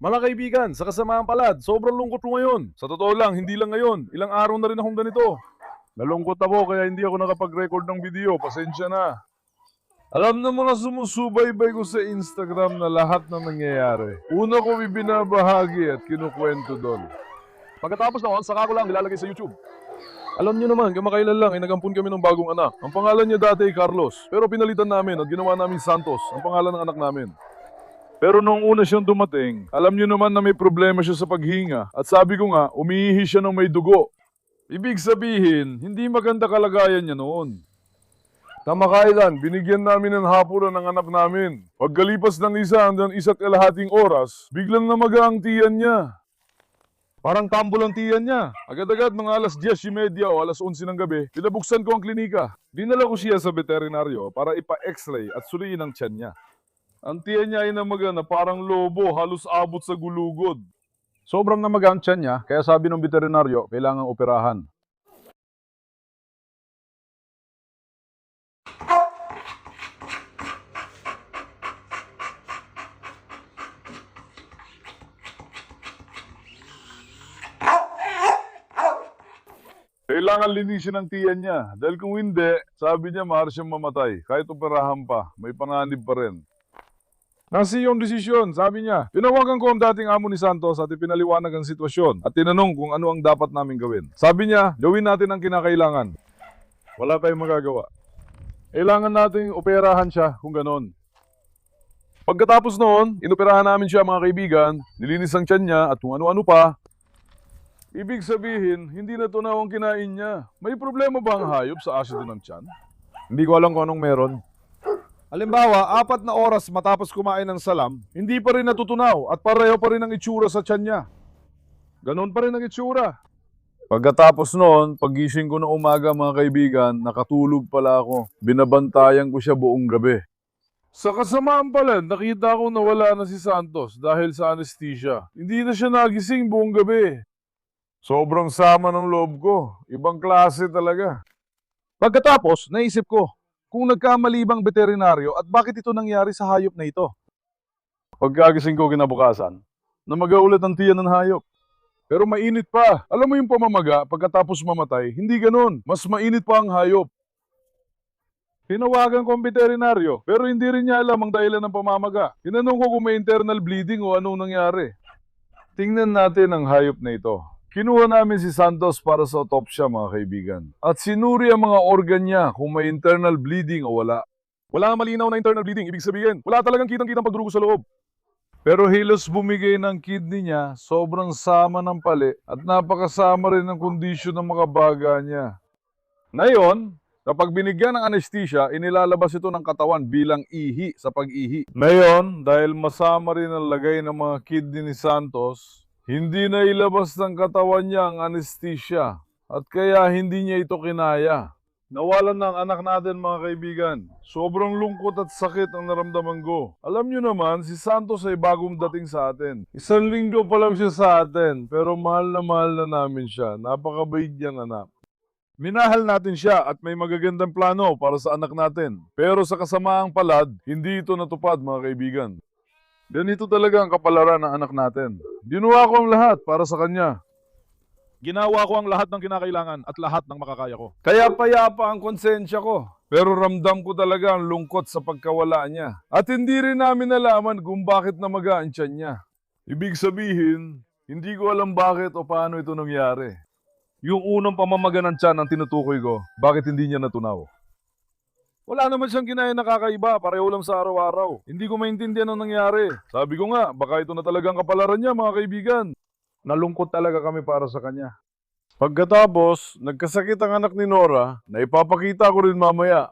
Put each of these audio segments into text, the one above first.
Mga kaibigan, sa kasamaang palad, sobrang lungkot ko ngayon. Sa totoo lang, hindi lang ngayon. Ilang araw na rin akong ganito. Nalungkot ako kaya hindi ako nakapag-record ng video. Pasensya na. Alam ng mga sumusubaybay ko sa Instagram na lahat na nangyayari. Una ko ibinabahagi at kinukwento doon. Pagkatapos noon, saka ko lang nilalagay sa YouTube. Alam niyo naman, kamakailan lang ay nagampun kami ng bagong anak. Ang pangalan niya dati ay Carlos, pero pinalitan namin at ginawa namin Santos, ang pangalan ng anak namin. Pero nung una siyang dumating, alam niyo naman na may problema siya sa paghinga. At sabi ko nga, umiihi siya ng may dugo. Ibig sabihin, hindi maganda kalagayan niya noon. Kamakailan, binigyan namin ng hapunan ng anak namin. Pagkalipas ng isa hanggang isa't kalahating oras, biglang namaga ang tiyan niya. Parang tambol ang tiyan niya. Agad-agad mga alas 10:30 o alas 11 ng gabi, pinabuksan ko ang klinika. Dinala ko siya sa veterinaryo para ipa-x-ray at suliin ang tiyan niya. Ang tiyan niya ay namaga na parang lobo, halos abot sa gulugod. Sobrang namaga ang tiyan niya, kaya sabi ng veterinaryo, kailangang operahan. Kailangan linisin ang tiyan niya. Dahil kung hindi, sabi niya maaari siyang mamatay. Kahit operahan pa, may panganib pa rin. Nasa iyong desisyon, sabi niya. Tinawagan ko ang dating amo ni Santos at ipinaliwanag ang sitwasyon at tinanong kung ano ang dapat namin gawin. Sabi niya, gawin natin ang kinakailangan. Wala tayong magagawa. Kailangan nating operahan siya kung ganon. Pagkatapos noon, inoperahan namin siya mga kaibigan, nilinis ang tiyan niya at kung ano-ano pa. Ibig sabihin, hindi na tunaw ang kinain niya. May problema ba ang hayop sa asido ng tiyan? Hindi ko alam kung anong meron. Halimbawa, 4 na oras matapos kumain ng salam, hindi pa rin natutunaw at pareho pa rin ang itsura sa tiyan niya. Ganon pa rin ang itsura. Pagkatapos noon, pagising ko ng umaga mga kaibigan, nakatulog pala ako. Binabantayan ko siya buong gabi. Sa kasamaan pala, nakita ko na wala na si Santos dahil sa anesthesia. Hindi na siya nagising buong gabi. Sobrang sama ng loob ko. Ibang klase talaga. Pagkatapos, naisip ko, kung nagkamali bang veterinaryo at bakit ito nangyari sa hayop na ito? Pagkagising ko kinabukasan, namaga ulit ang tiyan ng hayop. Pero mainit pa. Alam mo yung pamamaga pagkatapos mamatay, hindi ganun. Mas mainit pa ang hayop. Tinawagan ko ang veterinaryo, pero hindi rin niya alam ang dahilan ng pamamaga. Tinanong ko kung may internal bleeding o anong nangyari. Tingnan natin ang hayop na ito. Kinuha namin si Santos para sa autopsya mga kaibigan. At sinuri ang mga organ niya kung may internal bleeding o wala. Wala malinaw na internal bleeding, ibig sabihin, wala talagang kitang-kitang pagdurugo sa loob. Pero hilos bumigay ng kidney niya, sobrang sama ng pali at napakasama rin ng kondisyon ng mga baga niya. Ngayon, kapag binigyan ng anesthesia, inilalabas ito ng katawan bilang ihi sa pag-ihi. Ngayon, dahil masama rin ang lagay ng mga kidney ni Santos, hindi na ilabas ng katawan niya ang anesthesia at kaya hindi niya ito kinaya. Nawalan na ang anak natin mga kaibigan. Sobrang lungkot at sakit ang naramdaman ko. Alam niyo naman, si Santos ay bagong dating sa atin. 1 linggo pa lang siya sa atin, pero mahal na namin siya. Napakabait niyang anak. Minahal natin siya at may magagandang plano para sa anak natin. Pero sa kasamaang palad, hindi ito natupad mga kaibigan. Ganito talaga ang kapalaran ng anak natin. Ginawa ko ang lahat para sa kanya. Ginawa ko ang lahat ng kinakailangan at lahat ng makakaya ko. Kaya payapa ang konsensya ko. Pero ramdam ko talaga ang lungkot sa pagkawala niya. At hindi rin namin nalaman kung bakit namaga ang tiyan niya. Ibig sabihin, hindi ko alam bakit o paano ito nangyari. Yung unang pamamaga ng tiyan ang tinutukoy ko, bakit hindi niya natunaw? Wala naman siyang kinain na kakaiba, pareho lang sa araw-araw. Hindi ko maintindihan ang nangyari. Sabi ko nga, baka ito na talagang kapalaran niya mga kaibigan. Nalungkot talaga kami para sa kanya. Pagkatapos, nagkasakit ang anak ni Nora na ipapakita ko rin mamaya.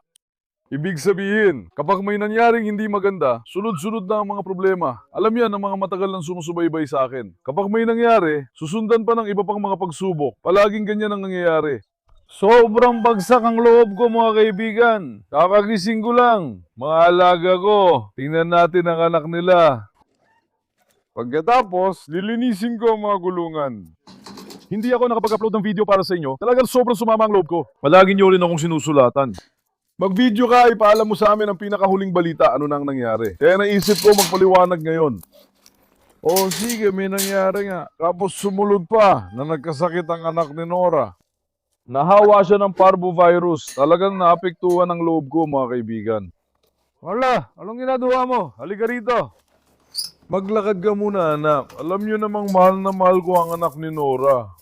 Ibig sabihin, kapag may nangyaring hindi maganda, sunod-sunod na ang mga problema. Alam yan ang mga matagal nang sumusubaybay sa akin. Kapag may nangyari, susundan pa ng iba pang mga pagsubok. Palaging ganyan ang nangyayari. Sobrang bagsak ang loob ko mga kaibigan. Kakagising ko lang. Mga alaga ko, tingnan natin ang anak nila. Pagkatapos, lilinisin ko ang mga gulungan. Hindi ako nakapag-upload ng video para sa inyo. Talagang sobrang sumama ang loob ko. Palagi niyo rin akong sinusulatan. Mag-video ka, ipaalam mo sa amin ang pinakahuling balita, ano nang nangyari. Kaya naisip ko magpaliwanag ngayon. O sige, may nangyari nga. Tapos sumunod pa na nagkasakit ang anak ni Nora. Nahawa siya ng parvovirus. Talagang naapektuhan ang loob ko, mga kaibigan. Wala, anong ginagawa mo? Halika rito. Maglakad ka muna, anak. Alam niyo namang mahal na mahal ko ang anak ni Nora.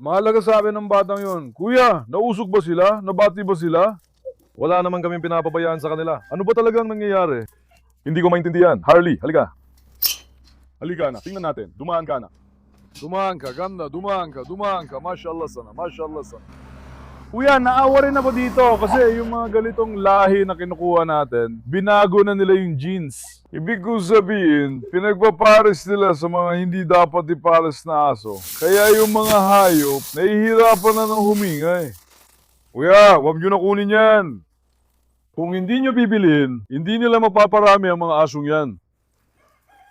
Mahalaga sa akin ng batang yon. Kuya, nausog ba sila? Nabati ba sila? Wala naman kaming pinapabayaan sa kanila. Ano ba talagang nangyayari? Hindi ko maintindihan. Harley, halika. Halika na, tingnan natin. Dumaan ka na. Dumaan ka, ganda. Dumaan ka. Mashallah sana, mashallah sana. Kuya, naawa rin ako dito kasi yung mga ganitong lahi na kinukuha natin, binago na nila yung jeans. Ibig ko sabihin, pinagpapares nila sa mga hindi dapat ipares na aso. Kaya yung mga hayop, nahihirapan na ng huminga eh. Kuya, huwag nyo na kunin yan. Kung hindi nyo bibilhin, hindi nila mapaparami ang mga asong yan.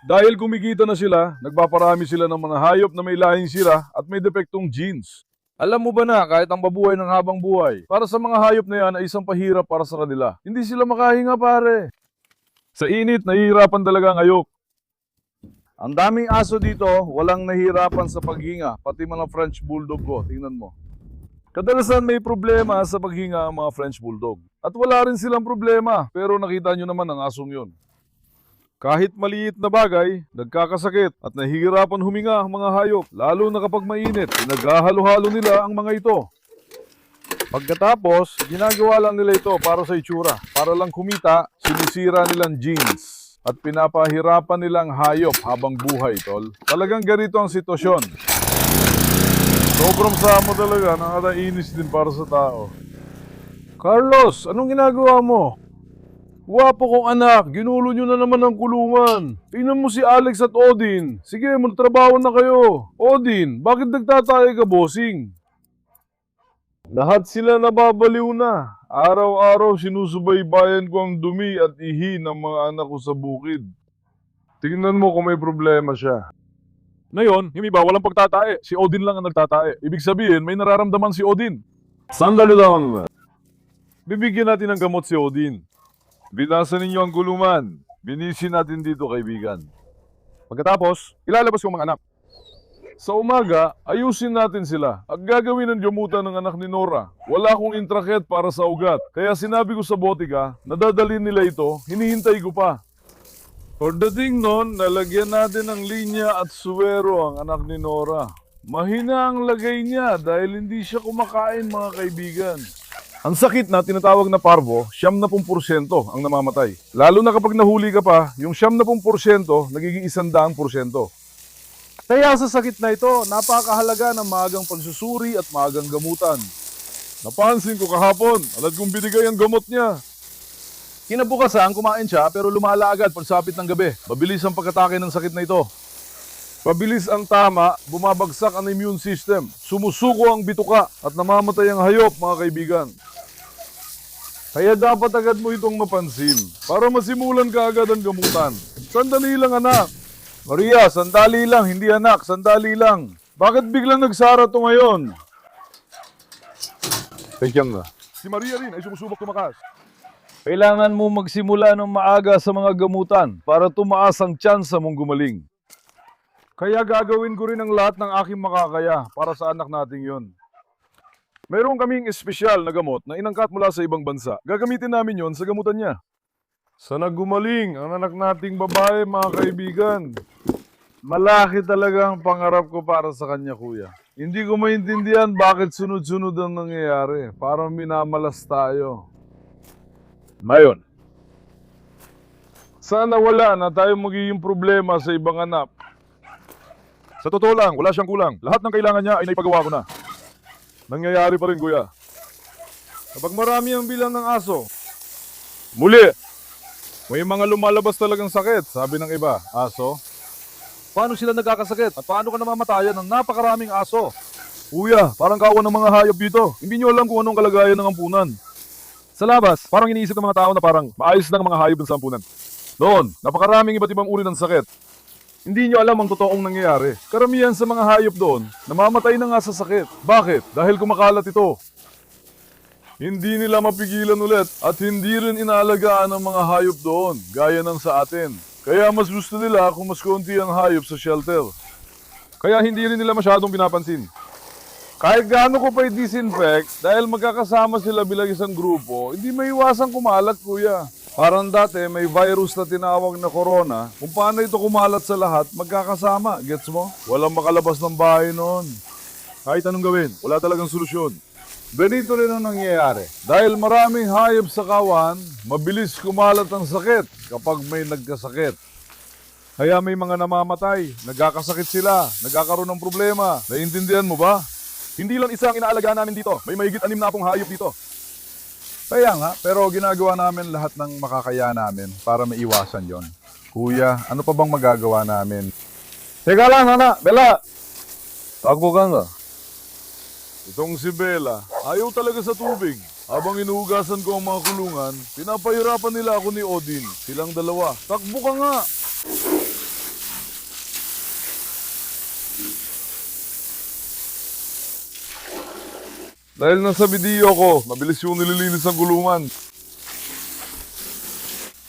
Dahil kumikita na sila, nagpaparami sila ng mga hayop na may lahing sira at may depektong genes. Alam mo ba na kahit ang babuhay ng habang buhay, para sa mga hayop na yan ay isang pahirap para sa kanila. Hindi sila makahinga pare. Sa init, nahihirapan talaga ang hayop. Ang daming aso dito, walang nahihirapan sa paghinga, pati mga French Bulldog ko, tingnan mo. Kadalasan may problema sa paghinga ang mga French Bulldog. At wala rin silang problema, pero nakita nyo naman ang asong yun. Kahit maliit na bagay, nagkakasakit at nahihirapan huminga ang mga hayop, lalo na kapag mainit, pinaghahalo-halo nila ang mga ito. Pagkatapos, ginagawa lang nila ito para sa itsura, para lang kumita, sinisira nilang jeans at pinapahirapan nilang hayop habang buhay, tol. Talagang ganito ang sitwasyon. Sobrang samo talaga, nakakainis din para sa tao. Carlos, anong ginagawa mo? Wapo kong anak, ginulo nyo na naman ang kulungan. Tingnan mo si Alex at Odin. Sige, magtrabaho na kayo. Odin, bakit nagtatay ka, bossing? Lahat sila nababaliw na. Araw-araw sinusubaybayan ko ang dumi at ihi ng mga anak ko sa bukid. Tingnan mo kung may problema siya. Ngayon, yung iba walang pagtatae. Si Odin lang ang nagtatae. Ibig sabihin, may nararamdaman si Odin. Sandali lang. Bibigyan natin ng gamot si Odin. Binasan ninyo ang guluman. Binisin natin dito, kaibigan. Pagkatapos, ilalabas ko ang mga anak. Sa umaga, ayusin natin sila. At gagawin ang gamutan ng anak ni Nora. Wala akong intraket para sa ugat. Kaya sinabi ko sa botika, nadadalhin nila ito, hinihintay ko pa. Pagdating nun, nalagyan natin ng linya at suwero ang anak ni Nora. Mahina ang lagay niya dahil hindi siya kumakain, mga kaibigan. Ang sakit na tinatawag na parvo, 70% ang namamatay. Lalo na kapag nahuli ka pa, yung 70% nagiging 100%. Kaya sa sakit na ito, napakahalaga ng maagang pagsusuri at maagang gamutan. Napansin ko kahapon, alad kong binigay ang gamot niya. Kinabukasan, kumain siya pero lumala agad pagsapit ng gabi. Mabilis ang pagkatake ng sakit na ito. Pabilis ang tama, bumabagsak ang immune system, sumusuko ang bituka at namamatay ang hayop, mga kaibigan. Kaya dapat agad mo itong mapansin para masimulan ka agad ang gamutan. Sandali lang, anak. Maria, sandali lang, hindi anak, sandali lang. Bakit biglang nagsara to ngayon? Thank na. Si Maria rin ay sumusubok tumakas. Kailangan mo magsimula ng maaga sa mga gamutan para tumaas ang tsansa mong gumaling. Kaya gagawin ko rin ang lahat ng aking makakaya para sa anak nating yon. Mayroon kaming espesyal na gamot na inangkat mula sa ibang bansa. Gagamitin namin yon sa gamutan niya. Sana gumaling ang anak nating babae, mga kaibigan. Malaki talaga ang pangarap ko para sa kanya, kuya. Hindi ko maintindihan bakit sunod-sunod ang nangyayari. Parang minamalas tayo. Mayon. Sana wala na tayo magiging problema sa ibang anak. Sa totoo lang, wala siyang kulang. Lahat ng kailangan niya ay naipagawa ko na. Nangyayari pa rin, kuya. Kapag marami ang bilang ng aso, muli, may mga lumalabas talagang sakit, sabi ng iba. Aso? Paano sila nagkakasakit? At paano ka namamatayan ng napakaraming aso? Kuya, parang kawan ng mga hayop dito. Hindi nyo alam kung anong kalagayan ng ampunan. Sa labas, parang iniisip ng mga tao na parang maayos lang ang mga hayop dun sa ampunan. Doon, napakaraming iba't ibang uri ng sakit. Hindi nyo alam ang totoong nangyayari. Karamihan sa mga hayop doon, namamatay na nga sa sakit. Bakit? Dahil kumakalat ito. Hindi nila mapigilan ulit at hindi rin inaalagaan ang mga hayop doon, gaya ng sa atin. Kaya mas gusto nila kung mas konti ang hayop sa shelter. Kaya hindi rin nila masyadong pinapansin. Kahit gaano ko pa i-disinfect, dahil magkakasama sila bilang isang grupo, hindi maiwasang kumalat, kuya. Parang dati, may virus na tinawag na corona. Kung paano ito kumalat sa lahat, magkakasama. Gets mo? Walang makalabas ng bahay noon. Kahit anong gawin, wala talagang solusyon. Ganito rin ang nangyayari. Dahil maraming hayop sa kawan, mabilis kumalat ang sakit kapag may nagkasakit. Kaya may mga namamatay, nagkakasakit sila, nagkakaroon ng problema. Naiintindihan mo ba? Hindi lang isa ang inaalagaan namin dito. May mahigit 6 na pong hayop dito. Kaya nga, pero ginagawa namin lahat ng makakaya namin para maiwasan yon. Kuya, ano pa bang magagawa namin? Teka lang, Nana. Bella! Takbo ka nga. Itong si Bella, ayaw talaga sa tubig. Habang inuhugasan ko ang mga kulungan, pinapahirapan nila ako ni Odin. Silang dalawa. Takbo ka nga! Dahil nasa video ko, mabilis yung nililinis ang gulungan.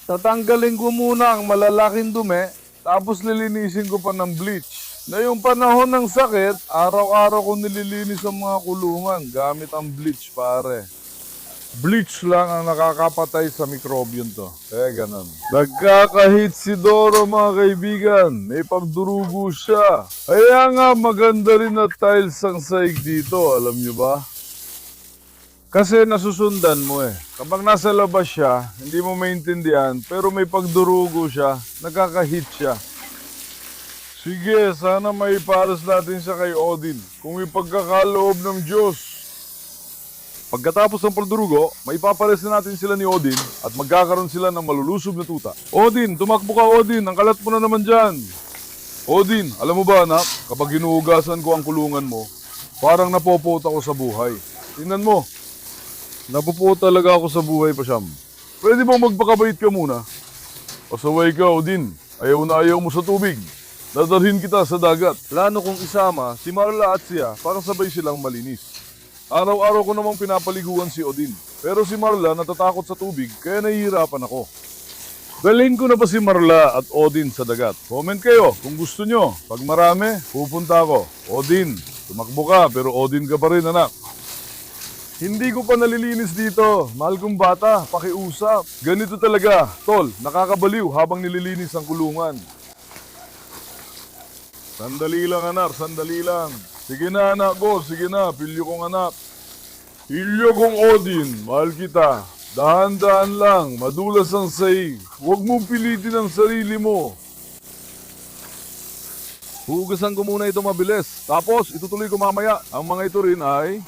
Tatanggalin ko muna ang malalaking dumi, tapos lilinisin ko pa ng bleach. Na yung panahon ng sakit, araw-araw ko nililinis ang mga kulungan gamit ang bleach, pare. Bleach lang ang nakakapatay sa mikrobyon to. Kaya ganun. Nagkakahit si Doro, mga kaibigan. May pagdurugo siya. Kaya nga maganda rin na tiles ang saig dito, alam nyo ba? Kasi nasusundan mo eh. Kapag nasa labas siya, hindi mo maintindihan, pero may pagdurugo siya, nagkakahit siya. Sige, sana may paras natin siya kay Odin, kung may pagkakaloob ng Diyos. Pagkatapos ng pagdurugo, maipapares na natin sila ni Odin at magkakaroon sila ng malulusob na tuta. Odin, tumakbo ka Odin, ang kalat mo na naman dyan. Odin, alam mo ba anak, kapag hinuhugasan ko ang kulungan mo, parang napopota ko sa buhay. Tingnan mo. Napupo talaga ako sa buhay, Pasyam. Pwede bang magpakabait ka muna? Pasaway ka, Odin. Ayaw na ayaw mo sa tubig. Dadalhin kita sa dagat. Plano kong isama si Marla at siya para sabay silang malinis. Araw-araw ko namang pinapaliguan si Odin. Pero si Marla natatakot sa tubig kaya nahihirapan ako. Dalhin ko na ba si Marla at Odin sa dagat? Comment kayo kung gusto nyo. Pag marami, pupunta ako. Odin, tumakbo ka pero Odin ka pa rin, anak. Hindi ko pa nalilinis dito. Mahal kong bata, pakiusap. Ganito talaga, tol, nakakabaliw habang nililinis ang kulungan. Sandali lang, anak, sandali lang. Sige na, anak ko, sige na, pilyo kong anak. Pilyo kong Odin, mahal kita. Dahan-dahan lang, madulas ang saig. Huwag mong pilitin ang sarili mo. Hugasan ko muna ito mabilis. Tapos, itutuloy ko mamaya. Ang mga ito rin ay...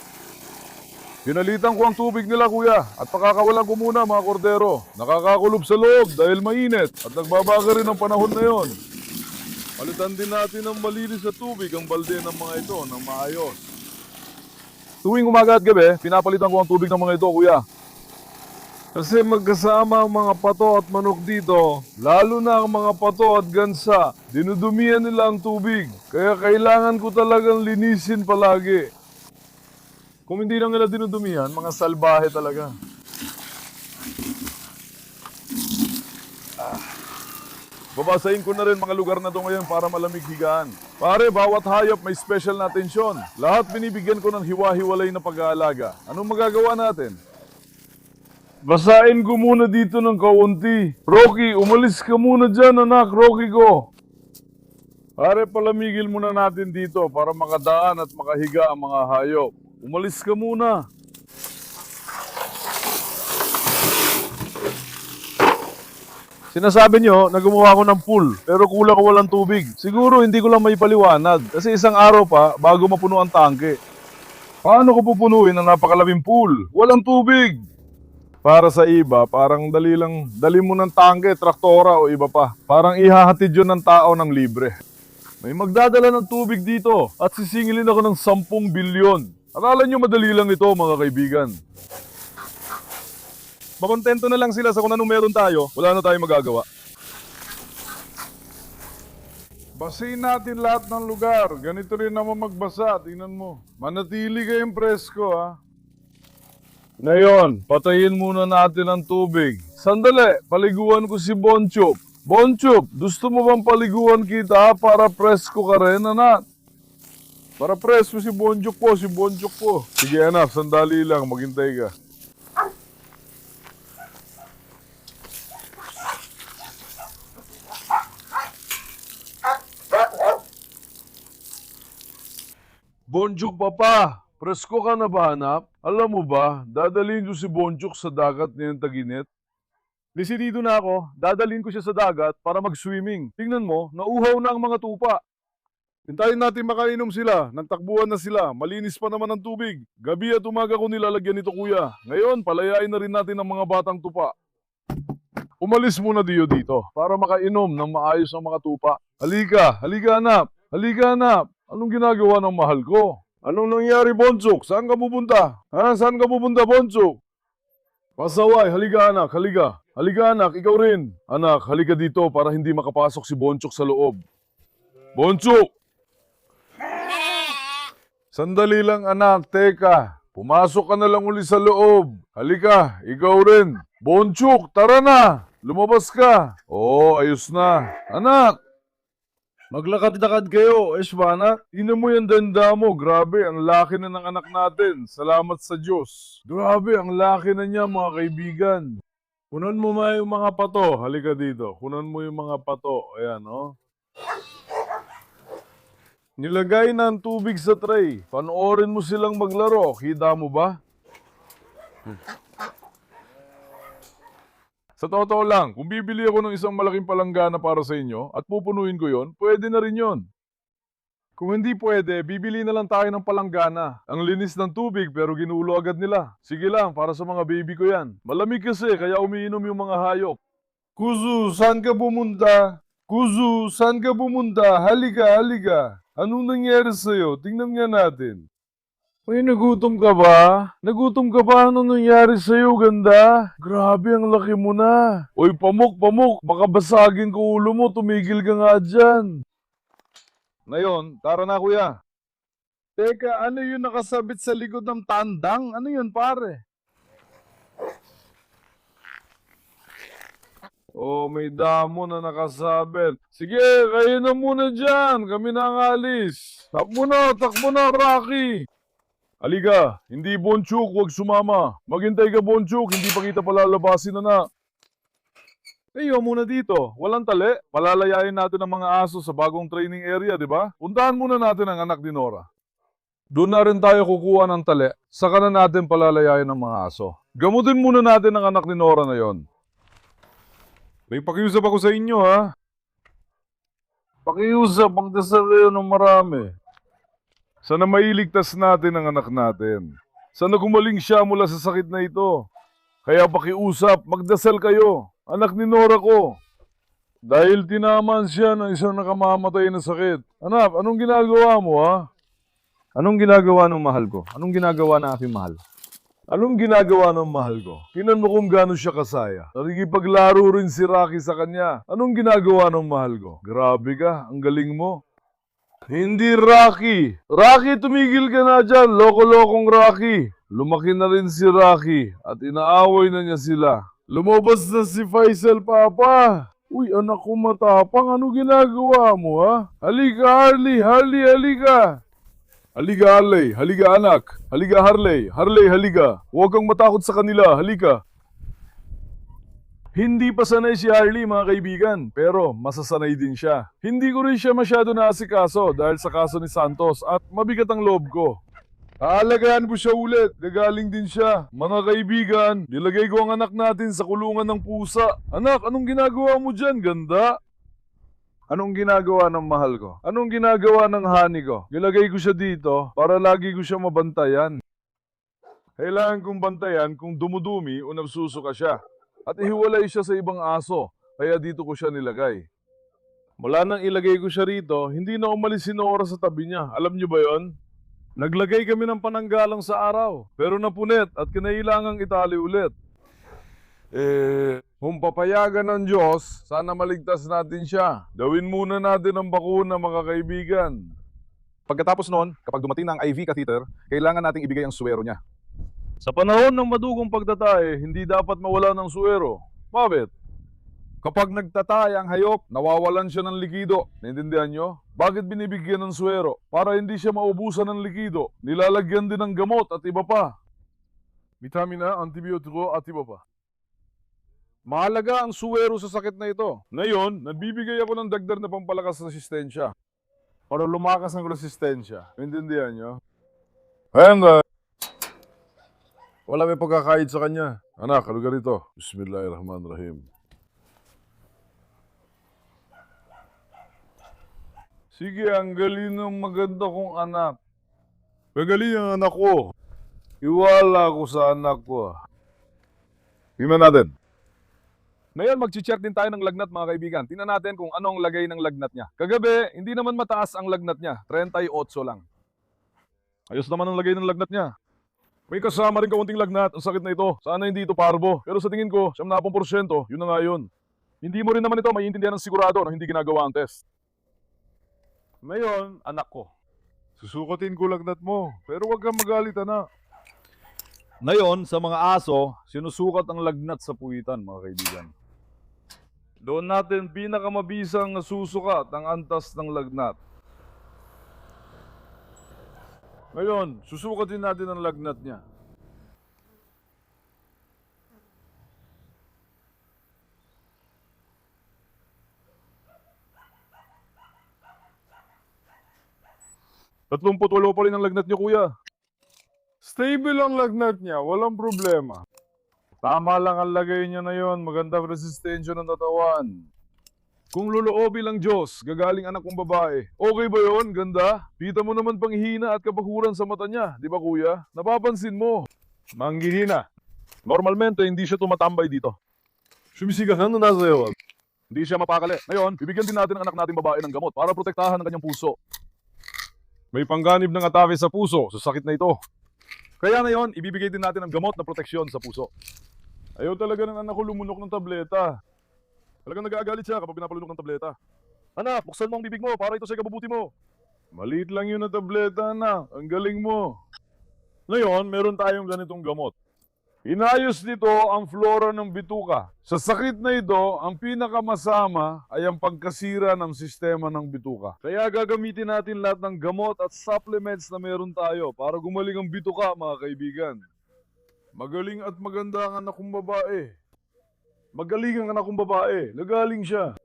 Pinalitan ko ang tubig nila, kuya, at pakakawalan ko muna, mga kordero. Nakakakulob sa loob dahil mainit at nagbabaga rin ang panahon na yon. Palitan din natin ng malinis na tubig ang balde ng mga ito ng maayos. Tuwing umaga at gabi, pinapalitan ko ang tubig ng mga ito, kuya. Kasi magkasama ang mga pato at manok dito, lalo na ang mga pato at gansa, dinudumihan nila ang tubig. Kaya kailangan ko talagang linisin palagi. Kung hindi lang nila dinudumihan, mga salbahe talaga. Babasahin ko na rin mga lugar na ito ngayon para malamig higaan. Pare, bawat hayop may special na atensyon. Lahat binibigyan ko ng hiwa-hiwalay na pag-aalaga. Anong magagawa natin? Basahin ko muna dito ng kaunti. Rocky, umalis ka muna dyan, anak. Rocky ko. Pare, palamigil muna natin dito para makadaan at makahiga ang mga hayop. Umalis ka muna. Sinasabi nyo na gumawa ko ng pool, pero kulang ko walang tubig. Siguro hindi ko lang may paliwanag, kasi isang araw pa bago mapuno ang tangke. Paano ko pupunuin ang napakalabing pool? Walang tubig. Para sa iba, parang dali mo ng tangke, traktora o iba pa. Parang ihahatid yun ng tao ng libre. May magdadala ng tubig dito at sisingilin ako ng 10 bilyon. Akala nyo madali lang ito, mga kaibigan. Makontento na lang sila sa kung anong meron tayo, wala na tayong magagawa. Basahin natin lahat ng lugar. Ganito rin naman magbasa. Tingnan mo. Manatili kayong presko, ha. Ngayon, patayin muna natin ang tubig. Sandali, paliguan ko si Bonchop. Bonchuk, gusto mo bang paliguan kita para presko ka rin, anak? Para presko si Bonchuk po. Sige anak, sandali lang, maghintay ka. Bonchuk papa, presko ka na ba anak? Alam mo ba, dadalhin ko si Bonchuk sa dagat ngayong taginit. Desidido na ako, dadalhin ko siya sa dagat para mag-swimming. Tingnan mo, nauhaw na ang mga tupa. Hintayin natin makainom sila, nagtakbuhan na sila, malinis pa naman ang tubig. Gabi at umaga ko nilalagyan ito kuya. Ngayon, palayain na rin natin ang mga batang tupa. Umalis muna dito para makainom ng maayos ang mga tupa. Halika anak, Anong ginagawa ng mahal ko? Anong nangyari Bonchuk? Saan ka pupunta? Saan ka pupunta Bonchuk? Pasaway, halika anak, halika. Halika anak, ikaw rin. Anak, halika dito para hindi makapasok si Bonchuk sa loob. Bonchuk! Sandali lang anak, teka. Pumasok ka na lang uli sa loob. Halika, ikaw rin. Bonchuk, tara na. Lumabas ka. Oo, ayos na. Anak! Maglakad-lakad kayo, ba anak? Tingnan mo yung danda mo, grabe, ang laki na ng anak natin. Salamat sa Diyos. Grabe, ang laki na niya mga kaibigan. Kunan mo yung mga pato, halika dito. Kunan mo yung mga pato, ayan oh. Nilagay na ang tubig sa tray. Panoorin mo silang maglaro, kita mo ba? Sa totoo lang, kung bibili ako ng isang malaking palanggana para sa inyo at pupunuin ko yon, pwede na rin yon. Kung hindi pwede, bibili na lang tayo ng palanggana. Ang linis ng tubig pero ginulo agad nila. Sige lang, para sa mga baby ko yan. Malamig kasi, kaya umiinom yung mga hayop. Kuzu, saan ka pumunta? Kuzu, saan ka pumunta? Halika. Anong nangyari sa'yo? Tingnan nga natin. Uy, nagutom ka ba? Nagutom ka ba? Anong nangyari sa'yo, ganda? Grabe, ang laki mo na. Uy, pamuk, baka basagin ko ulo mo, tumigil ka nga dyan. Ngayon, tara na kuya. Teka, ano yun nakasabit sa likod ng tandang? Ano yun pare? Oh, may damo na nakasabit. Sige, kayo na muna dyan. Kami na ang alis. Takbo na, Rocky. Halika, hindi Bonchuk, huwag sumama. Maghintay ka Bonchuk, hindi pa kita palalabasin na. Iyo muna dito, walang tali. Palalayain natin ang mga aso sa bagong training area, di ba? Puntahan muna natin ang anak ni Nora. Doon na rin tayo kukuha ng tali, saka na natin palalayain ang mga aso. Gamutin muna natin ang anak ni Nora na yon. May pakiusap ako sa inyo ha. Pakiusap, magdasal kayo ng marami. Sana mailigtas natin ang anak natin. Sana gumaling siya mula sa sakit na ito. Kaya pakiusap, magdasal kayo. Anak ni Nora ko. Dahil tinaman siya ng isang nakamamatay na sakit. Anak, anong ginagawa mo ha? Anong ginagawa ng mahal ko? Anong ginagawa ng aking mahal? Anong ginagawa ng mahal ko? Tingnan mo kung gaano siya kasaya. Nakikipaglaro rin si Rocky sa kanya. Anong ginagawa ng mahal ko? Grabe ka, ang galing mo. Hindi Rocky. Rocky, tumigil ka na dyan. Loko-lokong Rocky. Lumaki na rin si Rocky at inaaway na niya sila. Lumabas na si Faisal, Papa. Uy, anak ko matapang. Ano ginagawa mo, ha? Halika, Harley. Halika. Halika, Harley. Halika, anak. Halika, Harley. Halika. Huwag kang matakot sa kanila. Halika. Hindi pa sanay si Harley mga kaibigan, pero masasanay din siya. Hindi ko rin siya masyado naasikaso dahil sa kaso ni Santos at mabigat ang loob ko. Aalagaan ko siya ulit, gagaling din siya. Mga kaibigan, nilagay ko ang anak natin sa kulungan ng pusa. Anak, anong ginagawa mo dyan, ganda? Anong ginagawa ng mahal ko? Anong ginagawa ng honey ko? Nilagay ko siya dito para lagi ko siya mabantayan. Kailangan kong bantayan kung dumudumi o nagsusuka siya. At ihiwalay siya sa ibang aso, kaya dito ko siya nilagay. Mula nang ilagay ko siya rito, hindi na umalis si Nora sa tabi niya. Alam niyo ba yon? Naglagay kami ng pananggalang sa araw, pero napunit at kinailangang itali ulit. Kung papayagan ng Diyos, sana maligtas natin siya. Gawin muna natin ang bakuna mga kaibigan. Pagkatapos noon, kapag dumating na ang IV catheter, kailangan nating ibigay ang suwero niya. Sa panahon ng madugong pagtatae, hindi dapat mawala ng suwero. Bakit? Kapag nagtatay ang hayop, nawawalan siya ng likido. Naintindihan nyo? Bakit binibigyan ng suwero? Para hindi siya maubusan ng likido. Nilalagyan din ng gamot at iba pa. Vitamina, antibiotiko at iba pa. Mahalaga ang suwero sa sakit na ito. Ngayon, nagbibigay ako ng dagdag na pampalakas ng resistensya. Para lumakas ang resistensya. Naintindihan nyo? Ayan, wala may pagkakait sa kanya. Anak, kalugar ito. Bismillahirrahmanirrahim. Sige, ang galing ng maganda kong anak. Magaling ang anak ko. Iwala ko sa anak ko. Tingnan natin. Ngayon, mag-check din tayo ng lagnat, mga kaibigan. Tingnan natin kung anong lagay ng lagnat niya. Kagabi, hindi naman mataas ang lagnat niya. 38 lang. Ayos naman ang lagay ng lagnat niya. May kasama rin kaunting lagnat ang sakit na ito. Sana hindi ito parvo. Pero sa tingin ko, 70%, yun na nga yun. Hindi mo rin naman ito maiintindihan ng sigurado na hindi ginagawa ang test. Ngayon, anak ko, susukatin ko lagnat mo, pero huwag kang magalit, anak. Ngayon, sa mga aso, sinusukat ang lagnat sa puwitan, mga kaibigan. Doon natin pinakamabisang nasusukat ang antas ng lagnat. Ngayon, susukatin natin ang lagnat niya. Tatlumput-walo pa rin ang lagnat niya, kuya. Stable ang lagnat niya, walang problema. Tama lang ang lagay niya na yon, magandang resistensya ng katawan. Kung loloobin lang Diyos, gagaling anak kong babae. Okay ba yon? Ganda? Kita mo naman panghihina at kabakuran sa mata niya, di ba kuya? Napapansin mo. Manghihina. Normalmente, hindi siya tumatambay dito. Sumisigahan na nasa iyo. Hindi siya mapakali. Ngayon, bibigyan din natin ang anak nating babae ng gamot para protektahan ang kanyang puso. May pangganib ng atake sa puso sa sakit na ito. Kaya ngayon, ibibigay din natin ang gamot na proteksyon sa puso. Ayaw talaga ng anak ko lumunok ng tableta. Talagang nag-aagalit siya kapag pinapalunok ng tableta. Anak, buksan mo ang bibig mo para ito sa ikabubuti mo. Maliit lang yun na tableta, anak. Ang galing mo. Ngayon, meron tayong ganitong gamot. Inayos nito ang flora ng bituka. Sa sakit na ito, ang pinakamasama ay ang pagkasira ng sistema ng bituka. Kaya gagamitin natin lahat ng gamot at supplements na meron tayo para gumaling ang bituka, mga kaibigan. Magaling at maganda ang anak kong babae. Magaling ang anak kong babae. Gagaling siya.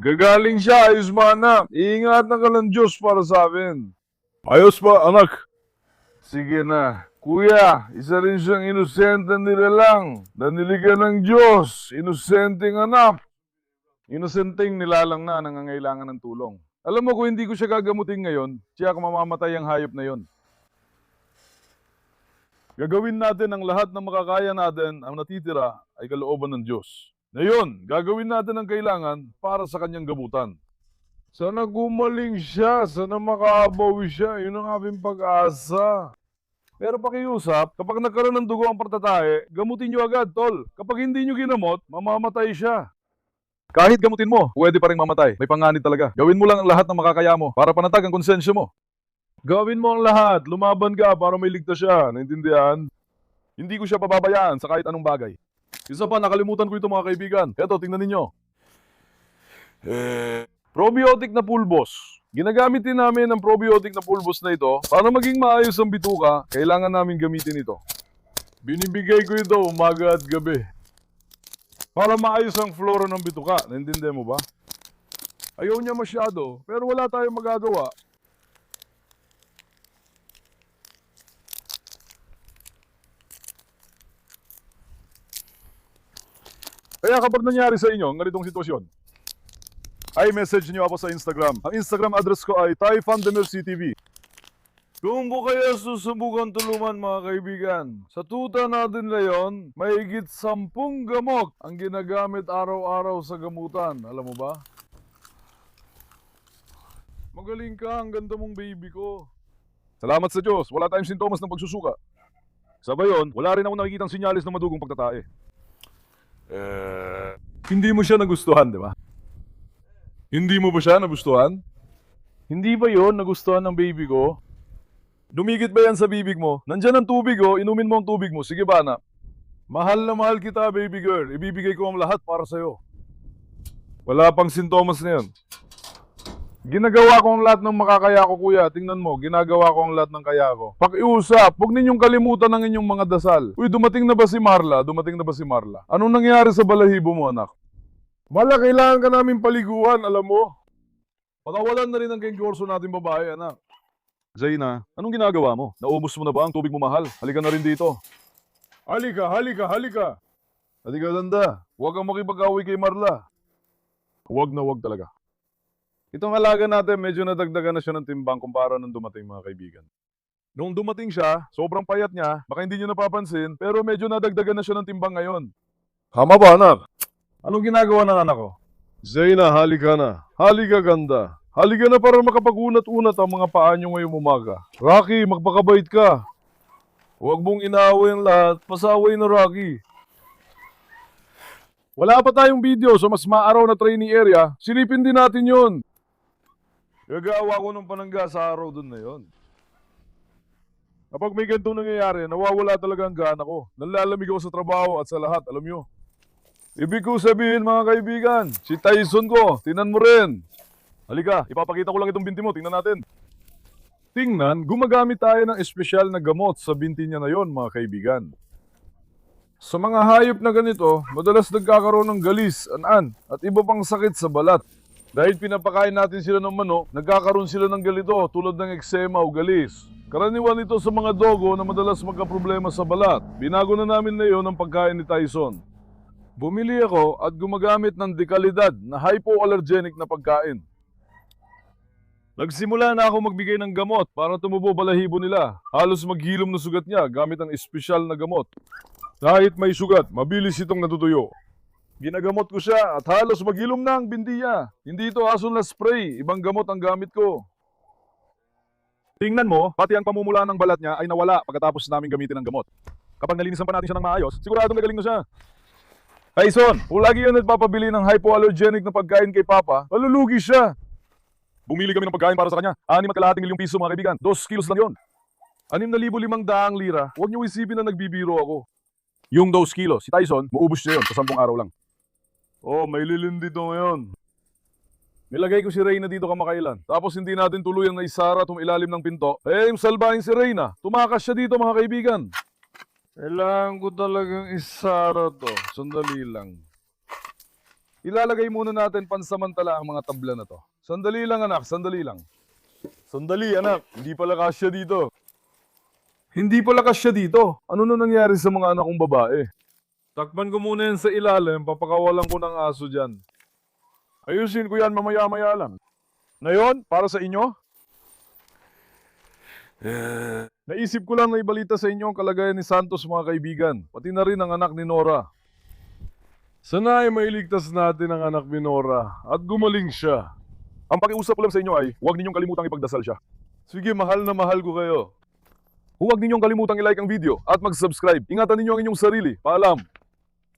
Gagaling siya, ayos ba anak? Iingatan ka ng Diyos para sa akin. Ayos ba anak? Sige na. Kuya, isa rin siyang inosente nilalang. Naniligan ng Diyos. Inosenteng anak. Inosenteng nilalang na nangangailangan ng tulong. Alam mo, kung hindi ko siya gagamutin ngayon, siya mamamatay ang hayop na yon. Gagawin natin ang lahat ng makakaya natin, ang natitira ay kalooban ng Diyos. Ngayon, gagawin natin ang kailangan para sa kanyang gamutan. Sana gumaling siya, sana makaabawi siya, yun ang aming pag-asa. Pero pakiusap, kapag nagkaroon ng dugo ang pagtatae, gamutin nyo agad, tol. Kapag hindi nyo ginamot, mamamatay siya. Kahit gamutin mo, pwede pa rin mamatay. May panganib talaga. Gawin mo lang ang lahat ng makakaya mo para panatag ang konsensya mo. Gawin mo ang lahat. Lumaban ka para may ligtas siya. Naintindihan? Hindi ko siya pababayaan sa kahit anong bagay. Isa pa, nakalimutan ko ito mga kaibigan. Eto, tingnan ninyo. Probiotic na pulbos. Ginagamit din namin ang probiotic na pulbos na ito para maging maayos ang bituka, kailangan namin gamitin ito. Binibigay ko ito umaga at gabi. Para maayos ang flora ng bituka, naintindihan mo ba? Ayaw niya masyado, pero wala tayong magagawa. Kaya kapag nangyari sa inyo ang ganitong sitwasyon, ay message niyo ako sa Instagram. Ang Instagram address ko ay TyFanDemerCTV. Kung po kayo susubukan tulungan mga kaibigan, sa tuta natin ngayon, mahigit 10 gamot ang ginagamit araw-araw sa gamutan. Alam mo ba? Magaling ka, ang ganda mong baby ko. Salamat sa Diyos, wala tayong sintomas ng pagsusuka. Sabay yun, wala rin ako nakikitang sinyalis ng madugong pagtatae. Hindi mo siya nagustuhan, di ba? Hindi mo ba siya nagustuhan? Hindi ba yon nagustuhan ng baby ko? Dumigit ba yan sa bibig mo? Nandyan ang tubig oh, inumin mo ang tubig mo. Sige ba anak? Mahal na mahal kita baby girl. Ibibigay ko ang lahat para sa'yo. Wala pang sintomas na yun. Ginagawa ko ang lahat ng makakaya ko, kuya. Tingnan mo, ginagawa ko ang lahat ng kaya ko. Pakiusap, huwag ninyong kalimutan ang inyong mga dasal. Uy, dumating na ba si Marla? Dumating na ba si Marla? Anong nangyari sa balahibo mo, anak? Marla, kailangan ka namin paliguan, alam mo. Pakawalan na rin ang kengkorso natin babae, anak. Zayna, anong ginagawa mo? Naubos mo na ba ang tubig mo, mahal? Halika na rin dito. Halika, halika, halika. Halika, ganda. Huwag kang makipag-away kay Marla. Huwag na huwag talaga. Itong alaga natin, medyo nadagdagan na siya ng timbang kumpara nung dumating, mga kaibigan. Nung dumating siya, sobrang payat niya, baka hindi niyo napapansin, pero medyo nadagdagan na siya ng timbang ngayon. Tama ba, anak? Anong ginagawa ng anak ko? Zayna, halika na. Halika, ganda. Halika na para makapag-unat-unat ang mga paa niyo ngayong umaga. Rocky, magpakabait ka. Huwag mong inaaway ang lahat. Pasaway na, Rocky. Wala pa tayong video sa mas maaraw na training area. Silipin din natin yun. Gagawa ko ng panangga sa araw dun na yon. Kapag may ganitong nangyayari, nawawala talaga ang gana ko. Nalalamig ako sa trabaho at sa lahat, alam nyo. Ibig ko sabihin, mga kaibigan, si Tyson ko, tingnan mo rin. Halika, ipapakita ko lang itong binti mo, tingnan natin. Tingnan, gumagamit tayo ng espesyal na gamot sa binti niya na yon, mga kaibigan. Sa mga hayop na ganito, madalas nagkakaroon ng galis, anan, at iba pang sakit sa balat. Dahil pinapakain natin sila ng manok, nagkakaroon sila ng galito tulad ng eksema o galis. Karaniwan ito sa mga dogo na madalas magkaproblema sa balat. Binago na namin na iyon ang pagkain ni Tyson. Bumili ako at gumagamit ng dekalidad na hypoallergenic na pagkain. Nagsimula na ako magbigay ng gamot para tumubo balahibo nila. Halos maghilom na sugat niya gamit ang espesyal na gamot. Kahit may sugat, mabilis itong natutuyo. Ginagamot ko siya at halos maghilom na ang binti niya. Hindi ito asul na spray, ibang gamot ang gamit ko. Tingnan mo, pati ang pamumula ng balat niya ay nawala pagkatapos namin gamitin ang gamot. Kapag nalinisan pa natin siya ng maayos, siguradong gagaling na siya. Tyson, kung lagi yan nagpapabili ng hypoallergenic na pagkain kay Papa, malulugi siya. Bumili kami ng pagkain para sa kanya. 6.5 milyong piso, mga kaibigan. 2 kilos lang yon. 6,500 lira. Huwag niyo isipin na nagbibiro ako. Yung 2 kilos, si Tyson, maubos siya yun sa 10 araw lang. Oh, may lilin dito ngayon. Nilagay ko si Reyna dito kamakailan. Tapos hindi natin tuluyang naisara itong ilalim ng pinto. Eh, yung salbahin si Reyna. Tumakas siya dito, mga kaibigan. Kailangan ko talagang isara to. Sandali lang. Ilalagay muna natin pansamantala ang mga tabla na to. Sandali lang, anak. Sandali lang. Sandali, anak. Hindi pala kasya dito. Hindi pala kasya dito. Ano na nangyari sa mga anak kong babae? Takpan ko muna yan sa ilalim. Papakawalan ko ng aso dyan. Ayusin ko yan mamaya-maya lang. Ngayon, para sa inyo, naisip ko lang na ibalita sa inyo ang kalagayan ni Santos, mga kaibigan. Pati na rin ang anak ni Nora. Sana ay mailigtas natin ang anak ni Nora at gumaling siya. Ang pakiusap ko lang sa inyo ay, huwag ninyong kalimutang ipagdasal siya. Sige, mahal na mahal ko kayo. Huwag ninyong kalimutang i-like ang video at mag-subscribe. Ingatan ninyo ang inyong sarili. Paalam.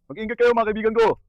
Mag-ingat kayo, mga kaibigan ko.